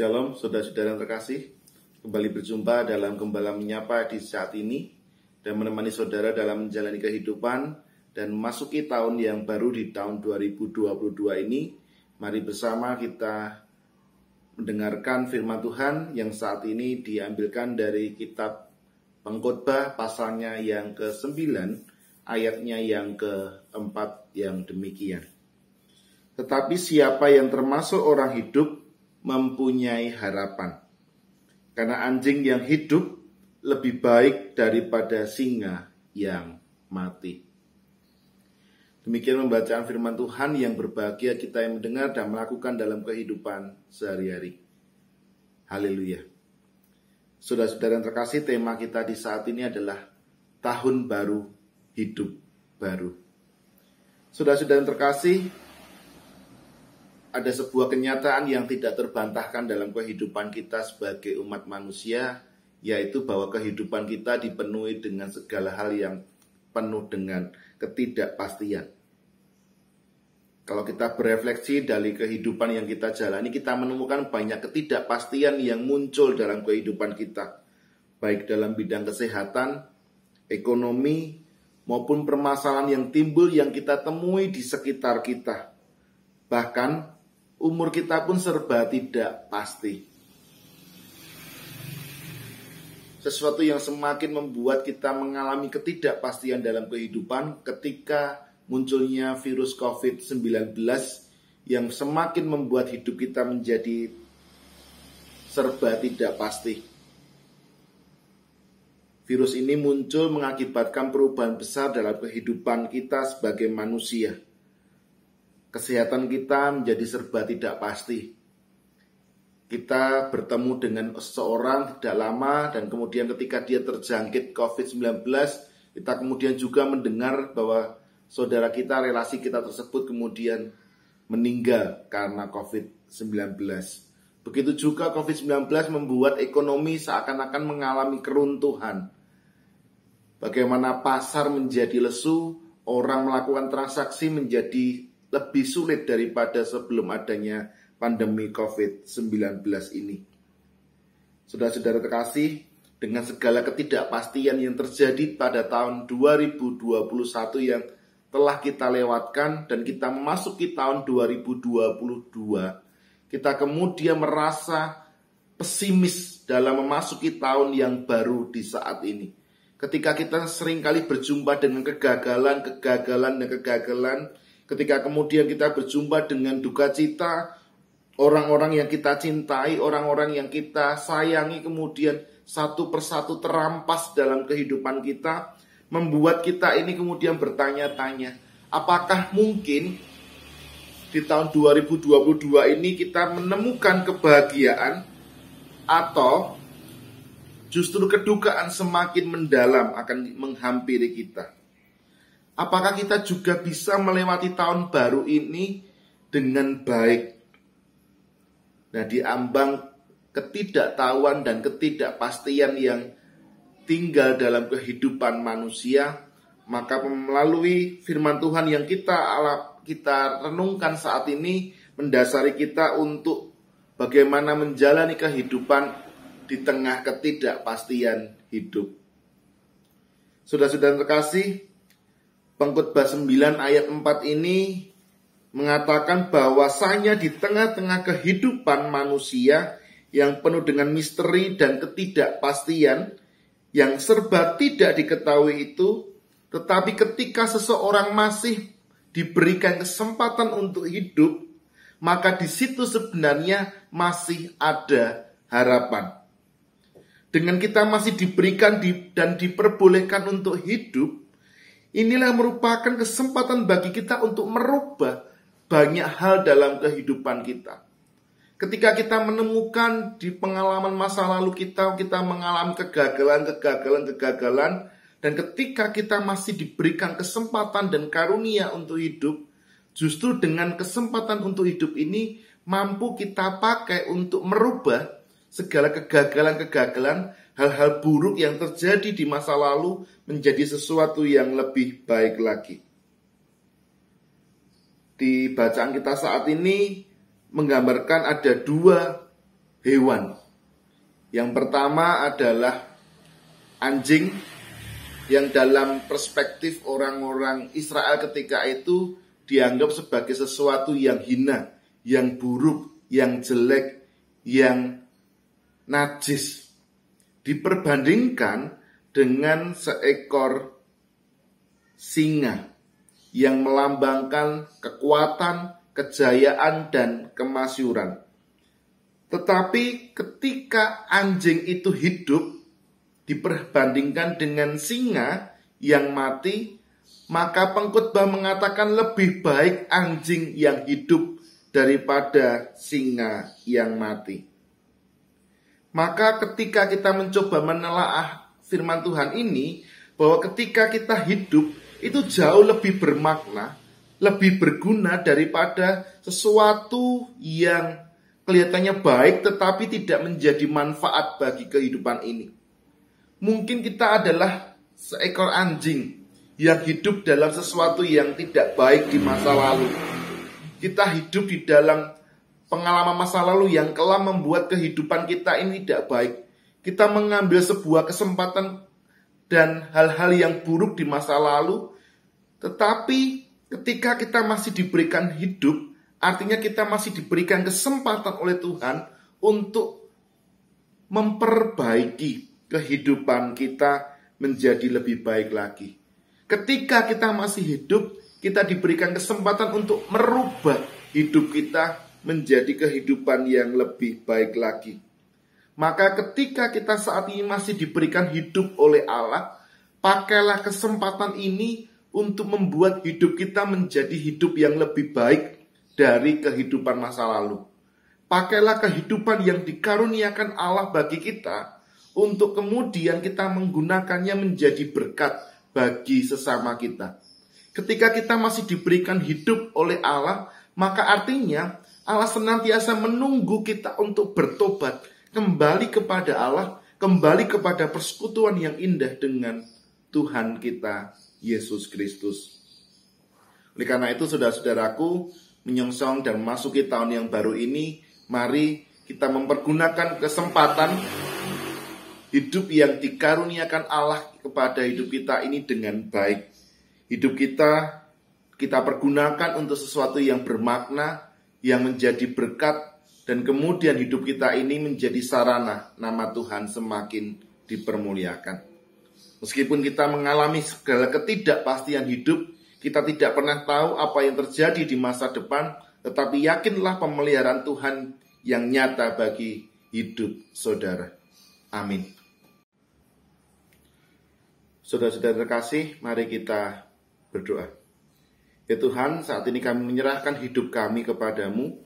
Shalom, saudara-saudara yang terkasih. Kembali berjumpa dalam Gembala Menyapa di saat ini dan menemani saudara dalam menjalani kehidupan dan memasuki tahun yang baru di tahun 2022 ini. Mari bersama kita mendengarkan firman Tuhan yang saat ini diambilkan dari kitab Pengkhotbah pasalnya yang ke-9, ayatnya yang ke-4 yang demikian. Tetapi siapa yang termasuk orang hidup mempunyai harapan. Karena anjing yang hidup lebih baik daripada singa yang mati. Demikian pembacaan firman Tuhan yang berbahagia kita yang mendengar dan melakukan dalam kehidupan sehari-hari. Haleluya. Saudara-saudara yang terkasih, tema kita di saat ini adalah tahun baru, hidup baru. Saudara-saudara yang terkasih, ada sebuah kenyataan yang tidak terbantahkan dalam kehidupan kita sebagai umat manusia, yaitu bahwa kehidupan kita dipenuhi dengan segala hal yang penuh dengan ketidakpastian. Kalau kita berefleksi dari kehidupan yang kita jalani, kita menemukan banyak ketidakpastian yang muncul dalam kehidupan kita, baik dalam bidang kesehatan, ekonomi, maupun permasalahan yang timbul yang kita temui di sekitar kita. Bahkan umur kita pun serba tidak pasti. Sesuatu yang semakin membuat kita mengalami ketidakpastian dalam kehidupan ketika munculnya virus COVID-19 yang semakin membuat hidup kita menjadi serba tidak pasti. Virus ini muncul mengakibatkan perubahan besar dalam kehidupan kita sebagai manusia. Kesehatan kita menjadi serba tidak pasti. Kita bertemu dengan seseorang tidak lama dan kemudian ketika dia terjangkit COVID-19, kita kemudian juga mendengar bahwa saudara kita, relasi kita tersebut kemudian meninggal karena COVID-19. Begitu juga COVID-19 membuat ekonomi seakan-akan mengalami keruntuhan. Bagaimana pasar menjadi lesu, orang melakukan transaksi menjadi lebih sulit daripada sebelum adanya pandemi COVID-19 ini. Saudara-saudara terkasih, dengan segala ketidakpastian yang terjadi pada tahun 2021 yang telah kita lewatkan dan kita memasuki tahun 2022, kita kemudian merasa pesimis dalam memasuki tahun yang baru di saat ini. Ketika kita seringkali berjumpa dengan kegagalan, ketika kemudian kita berjumpa dengan duka cita, orang-orang yang kita cintai, orang-orang yang kita sayangi kemudian satu persatu terampas dalam kehidupan kita, membuat kita ini kemudian bertanya-tanya, apakah mungkin di tahun 2022 ini kita menemukan kebahagiaan atau justru kedukaan semakin mendalam akan menghampiri kita? Apakah kita juga bisa melewati tahun baru ini dengan baik? Nah, di ambang ketidaktahuan dan ketidakpastian yang tinggal dalam kehidupan manusia, maka melalui firman Tuhan yang kita renungkan saat ini mendasari kita untuk bagaimana menjalani kehidupan di tengah ketidakpastian hidup. Saudara-saudara terkasih, Pengkhotbah 9 ayat 4 ini mengatakan bahwasanya di tengah-tengah kehidupan manusia yang penuh dengan misteri dan ketidakpastian yang serba tidak diketahui itu, tetapi ketika seseorang masih diberikan kesempatan untuk hidup, maka di situ sebenarnya masih ada harapan. Dengan kita masih diberikan dan diperbolehkan untuk hidup, inilah merupakan kesempatan bagi kita untuk merubah banyak hal dalam kehidupan kita. Ketika kita menemukan di pengalaman masa lalu kita mengalami kegagalan, dan ketika kita masih diberikan kesempatan dan karunia untuk hidup, justru dengan kesempatan untuk hidup ini mampu kita pakai untuk merubah segala kegagalan, hal-hal buruk yang terjadi di masa lalu menjadi sesuatu yang lebih baik lagi. Di bacaan kita saat ini menggambarkan ada dua hewan. Yang pertama adalah anjing, yang dalam perspektif orang-orang Israel ketika itu dianggap sebagai sesuatu yang hina, yang buruk, yang jelek, yang najis, diperbandingkan dengan seekor singa yang melambangkan kekuatan, kejayaan, dan kemasyuran. Tetapi ketika anjing itu hidup diperbandingkan dengan singa yang mati, maka pengkhotbah mengatakan lebih baik anjing yang hidup daripada singa yang mati. Maka ketika kita mencoba menelaah firman Tuhan ini, bahwa ketika kita hidup itu jauh lebih bermakna, lebih berguna daripada sesuatu yang kelihatannya baik tetapi tidak menjadi manfaat bagi kehidupan ini. Mungkin kita adalah seekor anjing yang hidup dalam sesuatu yang tidak baik di masa lalu. Kita hidup di dalam pengalaman masa lalu yang kelam membuat kehidupan kita ini tidak baik. Kita mengambil sebuah kesempatan dan hal-hal yang buruk di masa lalu, tetapi ketika kita masih diberikan hidup, artinya kita masih diberikan kesempatan oleh Tuhan untuk memperbaiki kehidupan kita menjadi lebih baik lagi. Ketika kita masih hidup, kita diberikan kesempatan untuk merubah hidup kita menjadi kehidupan yang lebih baik lagi. Maka ketika kita saat ini masih diberikan hidup oleh Allah, pakailah kesempatan ini untuk membuat hidup kita menjadi hidup yang lebih baik dari kehidupan masa lalu. Pakailah kehidupan yang dikaruniakan Allah bagi kita untuk kemudian kita menggunakannya menjadi berkat bagi sesama kita. Ketika kita masih diberikan hidup oleh Allah, maka artinya Allah senantiasa menunggu kita untuk bertobat, kembali kepada Allah, kembali kepada persekutuan yang indah dengan Tuhan kita, Yesus Kristus. Oleh karena itu, saudara-saudaraku, menyongsong dan memasuki tahun yang baru ini, mari kita mempergunakan kesempatan hidup yang dikaruniakan Allah kepada hidup kita ini dengan baik. Hidup kita pergunakan untuk sesuatu yang bermakna, yang menjadi berkat, dan kemudian hidup kita ini menjadi sarana nama Tuhan semakin dipermuliakan. Meskipun kita mengalami segala ketidakpastian hidup, kita tidak pernah tahu apa yang terjadi di masa depan, tetapi yakinlah pemeliharaan Tuhan yang nyata bagi hidup saudara. Amin. Saudara-saudara terkasih, mari kita berdoa. Ya Tuhan, saat ini kami menyerahkan hidup kami kepadamu,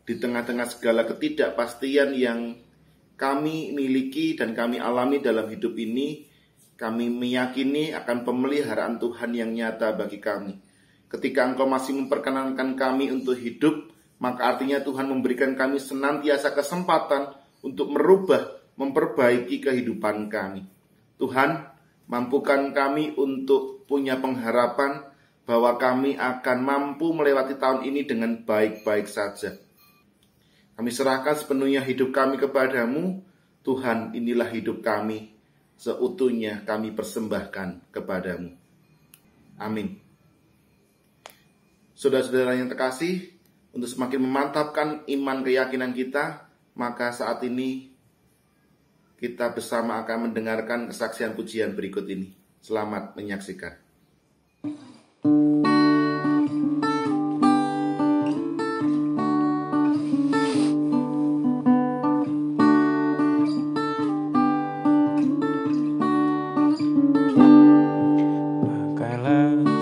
di tengah-tengah segala ketidakpastian yang kami miliki dan kami alami dalam hidup ini, kami meyakini akan pemeliharaan Tuhan yang nyata bagi kami. Ketika Engkau masih memperkenankan kami untuk hidup, maka artinya Tuhan memberikan kami senantiasa kesempatan untuk merubah, memperbaiki kehidupan kami. Tuhan, mampukan kami untuk punya pengharapan bahwa kami akan mampu melewati tahun ini dengan baik-baik saja. Kami serahkan sepenuhnya hidup kami kepadamu. Tuhan, inilah hidup kami, seutuhnya kami persembahkan kepadamu. Amin. Saudara-saudara yang terkasih, untuk semakin memantapkan iman keyakinan kita, maka saat ini kita bersama akan mendengarkan kesaksian pujian berikut ini. Selamat menyaksikan.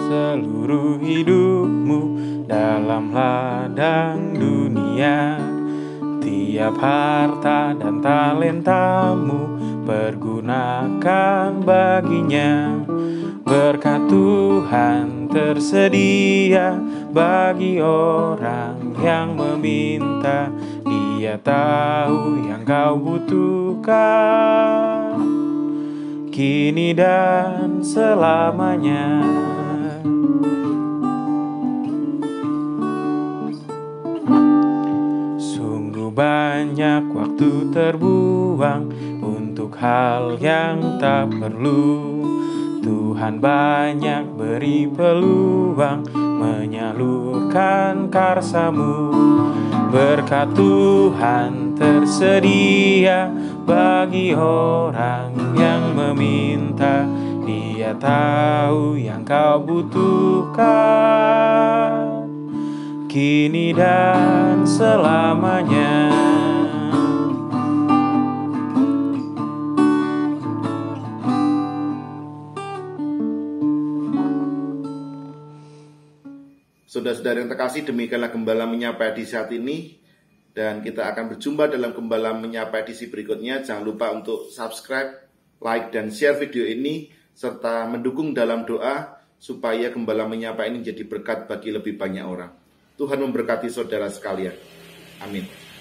Seluruh hidupmu dalam ladang dunia, tiap harta dan talentamu pergunakan baginya. Berkat Tuhan tersedia bagi orang yang meminta. Dia tahu yang kau butuhkan kini dan selamanya. Sungguh banyak banyak waktu terbuang untuk hal yang tak perlu. Tuhan banyak beri peluang menyalurkan karsa-Mu. Berkat Tuhan tersedia bagi orang yang meminta. Dia tahu yang kau butuhkan, kini dan selamanya. Saudara-saudara yang terkasih, demikianlah Gembala Menyapa edisi saat ini. Dan kita akan berjumpa dalam Gembala Menyapa edisi berikutnya. Jangan lupa untuk subscribe, like, dan share video ini, serta mendukung dalam doa supaya Gembala Menyapa ini jadi berkat bagi lebih banyak orang. Tuhan memberkati saudara sekalian. Amin.